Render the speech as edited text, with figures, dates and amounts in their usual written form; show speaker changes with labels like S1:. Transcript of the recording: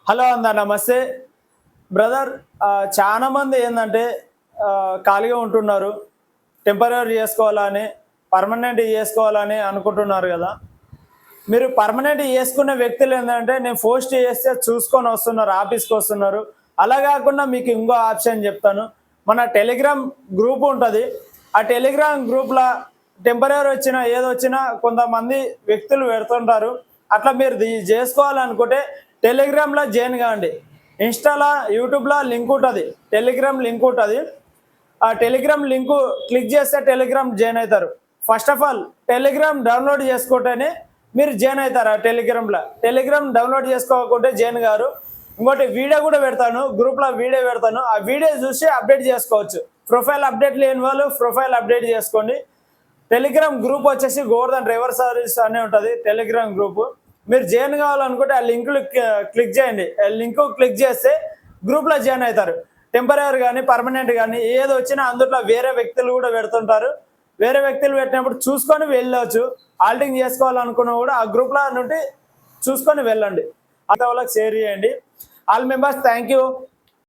S1: Hello అందరు నమస్తే brother. చాలా మంది ఏంటంటే ఖాళీగా ఉంటున్నారు, టెంపరరీ చేసుకోవాలని పర్మనెంట్ చేసుకోవాలని అనుకుంటున్నారు కదా. మీరు పర్మనెంట్ చేసుకునే వ్యక్తులు ఏంటంటే నేను పోస్ట్ చేస్తే చూసుకొని వస్తున్నారు, ఆఫీస్కి వస్తున్నారు. అలా కాకుండా మీకు ఇంకో ఆప్షన్ చెప్తాను. మన టెలిగ్రామ్ గ్రూప్ ఉంటుంది. ఆ టెలిగ్రామ్ గ్రూప్లో టెంపరరీ వచ్చినా ఏదొచ్చినా కొంతమంది వ్యక్తులు పెడుతుంటారు. అట్లా మీరు చేసుకోవాలనుకుంటే టెలిగ్రామ్లో జాయిన్ కాండి. ఇన్స్టాలో యూట్యూబ్లో లింక్ ఉంటుంది, టెలిగ్రామ్ లింక్ ఉంటుంది. ఆ టెలిగ్రామ్ లింకు క్లిక్ చేస్తే టెలిగ్రామ్ జాయిన్ అవుతారు. First of all Telegram download చేసుకుంటేనే మీరు జాయిన్ అవుతారు. ఆ టెలిగ్రామ్ డౌన్లోడ్ చేసుకోకుంటే జాయిన్ గారు. ఇంకోటి వీడియో కూడా పెడతాను, గ్రూప్లో వీడియో పెడతాను. ఆ వీడియో చూసి అప్డేట్ చేసుకోవచ్చు. ప్రొఫైల్ అప్డేట్ లేని వాళ్ళు ప్రొఫైల్ అప్డేట్ చేసుకోండి. టెలిగ్రామ్ గ్రూప్ వచ్చేసి గోవర్ధన్ డ్రైవర్ సర్వీస్ అనే ఉంటుంది టెలిగ్రామ్ గ్రూప్. మీరు జాయిన్ కావాలనుకుంటే ఆ లింకులు క్లిక్ చేయండి. లింక్ క్లిక్ చేస్తే గ్రూప్లో జాయిన్ అవుతారు. టెంపరరీ కానీ పర్మనెంట్ కానీ ఏది వచ్చినా అందులో వేరే వ్యక్తులు కూడా పెడుతుంటారు. వేరే వ్యక్తులు పెట్టినప్పుడు చూసుకొని వెళ్ళవచ్చు. ఆల్టింగ్ చేసుకోవాలనుకున్నా కూడా ఆ గ్రూప్లో నుండి చూసుకొని వెళ్ళండి. అంత వాళ్ళకి షేర్ చేయండి. All members thank you.